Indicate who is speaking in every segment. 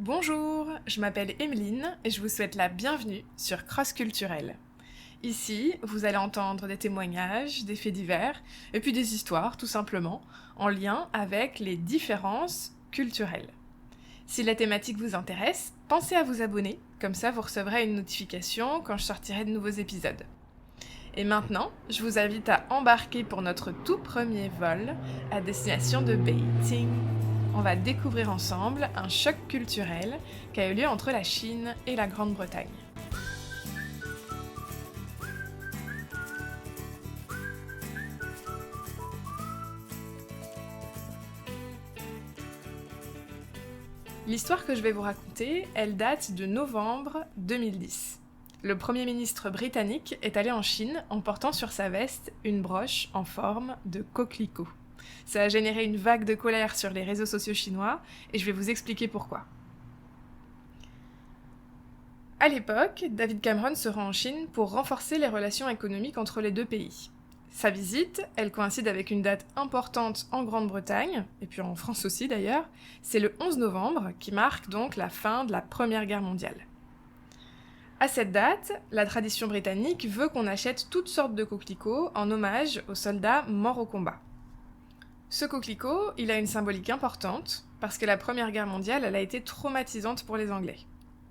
Speaker 1: Bonjour, je m'appelle Emeline et je vous souhaite la bienvenue sur Cross Culturel. Ici, vous allez entendre des témoignages, des faits divers et puis des histoires tout simplement en lien avec les différences culturelles. Si la thématique vous intéresse, pensez à vous abonner, comme ça vous recevrez une notification quand je sortirai de nouveaux épisodes. Et maintenant, je vous invite à embarquer pour notre tout premier vol à destination de Beijing. On va découvrir ensemble un choc culturel qui a eu lieu entre la Chine et la Grande-Bretagne. L'histoire que je vais vous raconter, elle date de novembre 2010. Le Premier ministre britannique est allé en Chine en portant sur sa veste une broche en forme de coquelicot. Ça a généré une vague de colère sur les réseaux sociaux chinois et je vais vous expliquer pourquoi. À l'époque, David Cameron se rend en Chine pour renforcer les relations économiques entre les deux pays. Sa visite, elle coïncide avec une date importante en Grande-Bretagne, et puis en France aussi d'ailleurs, c'est le 11 novembre qui marque donc la fin de la Première Guerre mondiale. À cette date, la tradition britannique veut qu'on achète toutes sortes de coquelicots en hommage aux soldats morts au combat. Ce coquelicot, il a une symbolique importante, parce que la Première Guerre mondiale, elle a été traumatisante pour les Anglais.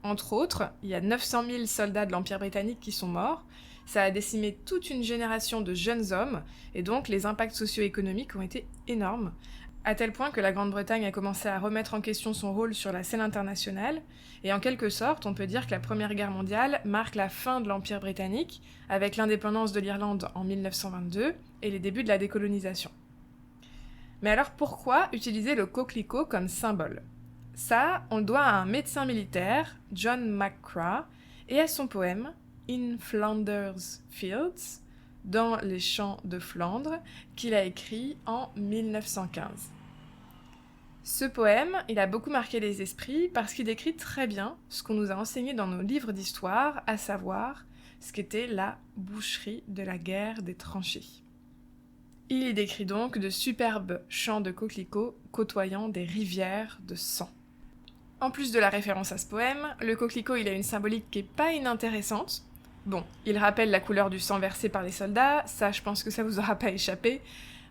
Speaker 1: Entre autres, il y a 900 000 soldats de l'Empire britannique qui sont morts, ça a décimé toute une génération de jeunes hommes, et donc les impacts socio-économiques ont été énormes, à tel point que la Grande-Bretagne a commencé à remettre en question son rôle sur la scène internationale, et en quelque sorte, on peut dire que la Première Guerre mondiale marque la fin de l'Empire britannique, avec l'indépendance de l'Irlande en 1922 et les débuts de la décolonisation. Mais alors pourquoi utiliser le coquelicot comme symbole ? Ça, on le doit à un médecin militaire, John McCrae, et à son poème In Flanders Fields, dans les champs de Flandre, qu'il a écrit en 1915. Ce poème, il a beaucoup marqué les esprits parce qu'il décrit très bien ce qu'on nous a enseigné dans nos livres d'histoire, à savoir ce qu'était la boucherie de la guerre des tranchées. Il y décrit donc de superbes champs de coquelicots côtoyant des rivières de sang. En plus de la référence à ce poème, le coquelicot il a une symbolique qui est pas inintéressante. Bon, il rappelle la couleur du sang versé par les soldats, ça je pense que ça vous aura pas échappé,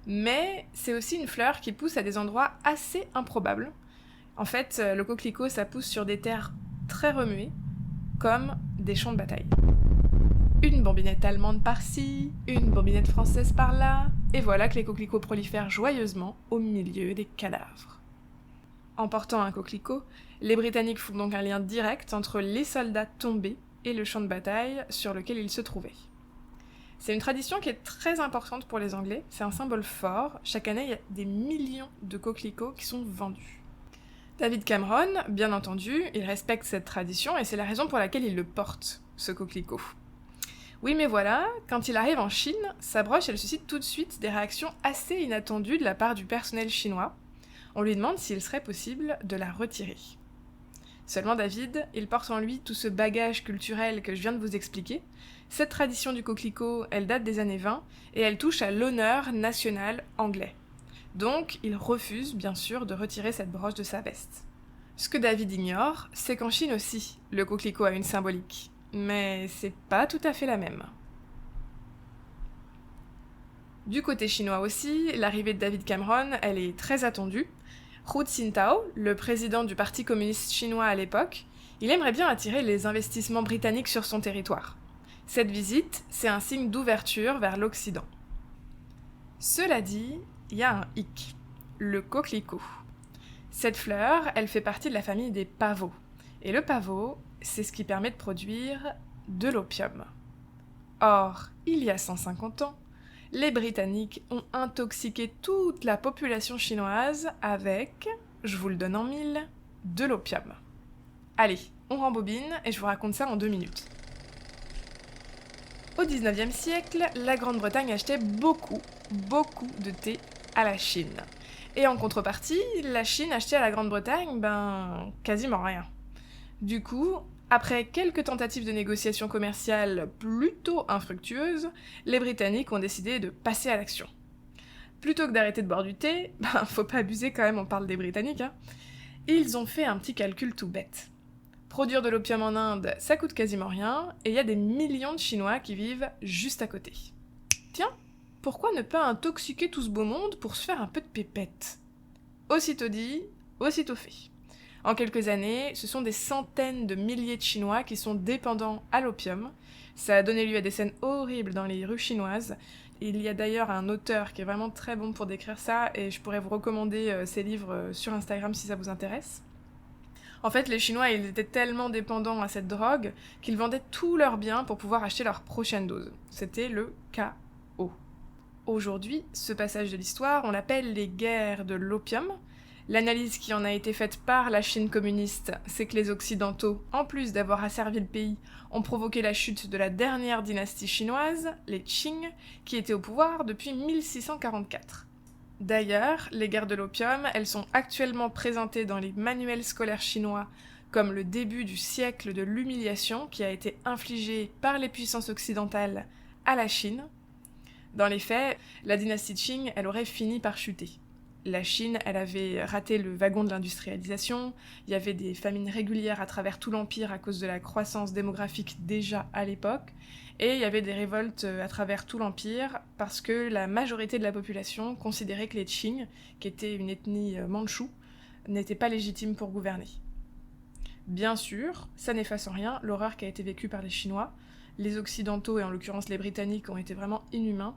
Speaker 1: mais c'est aussi une fleur qui pousse à des endroits assez improbables. En fait, le coquelicot ça pousse sur des terres très remuées, comme des champs de bataille. Une bambinette allemande par-ci, une bambinette française par-là, et voilà que les coquelicots prolifèrent joyeusement au milieu des cadavres. En portant un coquelicot, les Britanniques font donc un lien direct entre les soldats tombés et le champ de bataille sur lequel ils se trouvaient. C'est une tradition qui est très importante pour les Anglais, c'est un symbole fort, chaque année il y a des millions de coquelicots qui sont vendus. David Cameron, bien entendu, il respecte cette tradition et c'est la raison pour laquelle il le porte, ce coquelicot. Oui, mais voilà, quand il arrive en Chine, sa broche, elle suscite tout de suite des réactions assez inattendues de la part du personnel chinois. On lui demande s'il serait possible de la retirer. Seulement David, il porte en lui tout ce bagage culturel que je viens de vous expliquer. Cette tradition du coquelicot, elle date des années 20 et elle touche à l'honneur national anglais. Donc, il refuse, bien sûr, de retirer cette broche de sa veste. Ce que David ignore, c'est qu'en Chine aussi, le coquelicot a une symbolique. Mais c'est pas tout à fait la même. Du côté chinois aussi, l'arrivée de David Cameron, elle est très attendue. Hu Jintao, le président du Parti communiste chinois à l'époque, il aimerait bien attirer les investissements britanniques sur son territoire. Cette visite, c'est un signe d'ouverture vers l'Occident. Cela dit, il y a un hic, le coquelicot. Cette fleur, elle fait partie de la famille des pavots. Et le pavot, c'est ce qui permet de produire de l'opium. Or, il y a 150 ans, les Britanniques ont intoxiqué toute la population chinoise avec, je vous le donne en mille, de l'opium. Allez, on rembobine et je vous raconte ça en 2 minutes. Au 19e siècle, la Grande-Bretagne achetait beaucoup de thé à la Chine. Et en contrepartie, la Chine achetait à la Grande-Bretagne, quasiment rien. Du coup, après quelques tentatives de négociation commerciale plutôt infructueuses, les Britanniques ont décidé de passer à l'action. Plutôt que d'arrêter de boire du thé, faut pas abuser quand même, on parle des Britanniques, Ils ont fait un petit calcul tout bête. Produire de l'opium en Inde, ça coûte quasiment rien, et il y a des millions de Chinois qui vivent juste à côté. Tiens, pourquoi ne pas intoxiquer tout ce beau monde pour se faire un peu de pépette ? Aussitôt dit, aussitôt fait. En quelques années, ce sont des centaines de milliers de Chinois qui sont dépendants à l'opium. Ça a donné lieu à des scènes horribles dans les rues chinoises. Il y a d'ailleurs un auteur qui est vraiment très bon pour décrire ça, et je pourrais vous recommander ses livres sur Instagram si ça vous intéresse. En fait, les Chinois, ils étaient tellement dépendants à cette drogue qu'ils vendaient tous leurs biens pour pouvoir acheter leur prochaine dose. C'était le chaos. Aujourd'hui, ce passage de l'histoire, on l'appelle les guerres de l'opium. L'analyse qui en a été faite par la Chine communiste, c'est que les Occidentaux, en plus d'avoir asservi le pays, ont provoqué la chute de la dernière dynastie chinoise, les Qing, qui étaient au pouvoir depuis 1644. D'ailleurs, les guerres de l'opium, elles sont actuellement présentées dans les manuels scolaires chinois comme le début du siècle de l'humiliation qui a été infligé par les puissances occidentales à la Chine. Dans les faits, la dynastie Qing, elle aurait fini par chuter. La Chine, elle avait raté le wagon de l'industrialisation, il y avait des famines régulières à travers tout l'empire à cause de la croissance démographique déjà à l'époque, et il y avait des révoltes à travers tout l'empire parce que la majorité de la population considérait que les Qing, qui étaient une ethnie mandchoue, n'étaient pas légitimes pour gouverner. Bien sûr, ça n'efface en rien l'horreur qui a été vécue par les Chinois. Les Occidentaux, et en l'occurrence les Britanniques, ont été vraiment inhumains,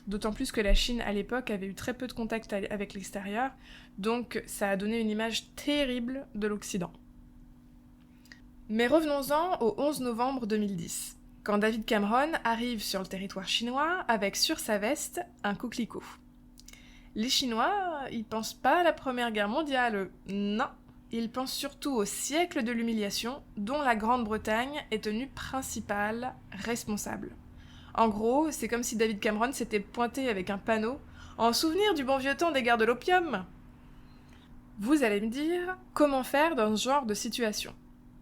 Speaker 1: d'autant plus que la Chine, à l'époque, avait eu très peu de contact avec l'extérieur, donc ça a donné une image terrible de l'Occident. Mais revenons-en au 11 novembre 2010, quand David Cameron arrive sur le territoire chinois avec sur sa veste un coquelicot. Les Chinois, ils pensent pas à la Première Guerre mondiale, non. Ils pensent surtout au siècle de l'humiliation dont la Grande-Bretagne est tenue principale responsable. En gros, c'est comme si David Cameron s'était pointé avec un panneau « En souvenir du bon vieux temps des guerres de l'opium ». Vous allez me dire, comment faire dans ce genre de situation ?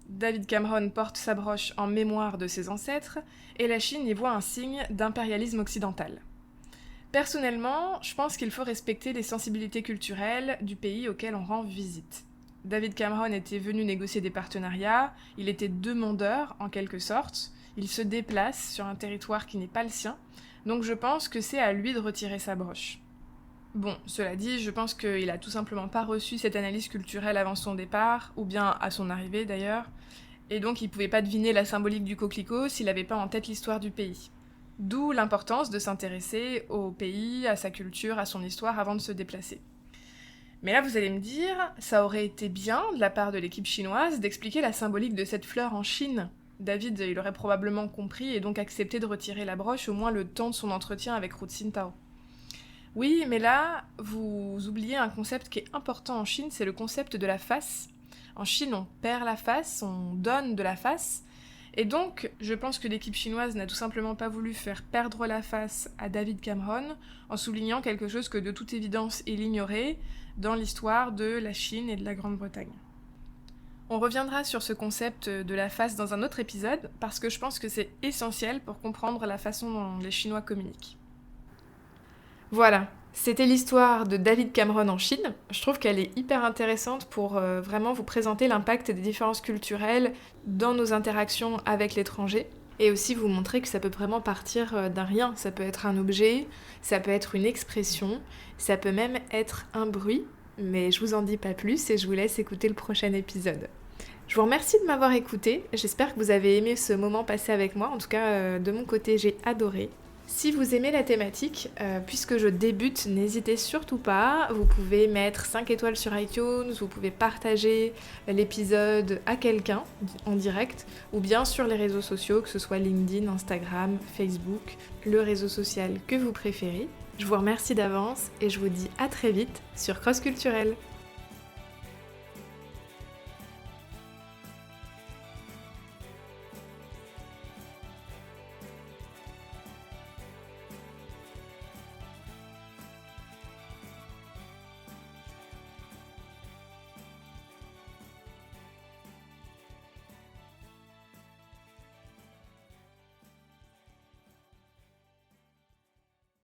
Speaker 1: David Cameron porte sa broche en mémoire de ses ancêtres, et la Chine y voit un signe d'impérialisme occidental. Personnellement, je pense qu'il faut respecter les sensibilités culturelles du pays auquel on rend visite. David Cameron était venu négocier des partenariats, il était demandeur en quelque sorte, il se déplace sur un territoire qui n'est pas le sien, donc je pense que c'est à lui de retirer sa broche. Bon, cela dit, je pense qu'il a tout simplement pas reçu cette analyse culturelle avant son départ, ou bien à son arrivée d'ailleurs, et donc il pouvait pas deviner la symbolique du coquelicot s'il avait pas en tête l'histoire du pays. D'où l'importance de s'intéresser au pays, à sa culture, à son histoire avant de se déplacer. Mais là, vous allez me dire, ça aurait été bien, de la part de l'équipe chinoise, d'expliquer la symbolique de cette fleur en Chine. David, il aurait probablement compris et donc accepté de retirer la broche au moins le temps de son entretien avec Hu Jintao. Oui, mais là, vous oubliez un concept qui est important en Chine, c'est le concept de la face. En Chine, on perd la face, on donne de la face, et donc, je pense que l'équipe chinoise n'a tout simplement pas voulu faire perdre la face à David Cameron en soulignant quelque chose que de toute évidence il ignorait dans l'histoire de la Chine et de la Grande-Bretagne. On reviendra sur ce concept de la face dans un autre épisode, parce que je pense que c'est essentiel pour comprendre la façon dont les Chinois communiquent. Voilà, c'était l'histoire de David Cameron en Chine. Je trouve qu'elle est hyper intéressante pour vraiment vous présenter l'impact des différences culturelles dans nos interactions avec l'étranger, et aussi vous montrer que ça peut vraiment partir d'un rien. Ça peut être un objet, ça peut être une expression, ça peut même être un bruit, mais je vous en dis pas plus et je vous laisse écouter le prochain épisode. Je vous remercie de m'avoir écouté, j'espère que vous avez aimé ce moment passé avec moi, en tout cas de mon côté j'ai adoré. Si vous aimez la thématique, puisque je débute, n'hésitez surtout pas, vous pouvez mettre 5 étoiles sur iTunes, vous pouvez partager l'épisode à quelqu'un en direct, ou bien sur les réseaux sociaux, que ce soit LinkedIn, Instagram, Facebook, le réseau social que vous préférez. Je vous remercie d'avance et je vous dis à très vite sur Cross Culturel.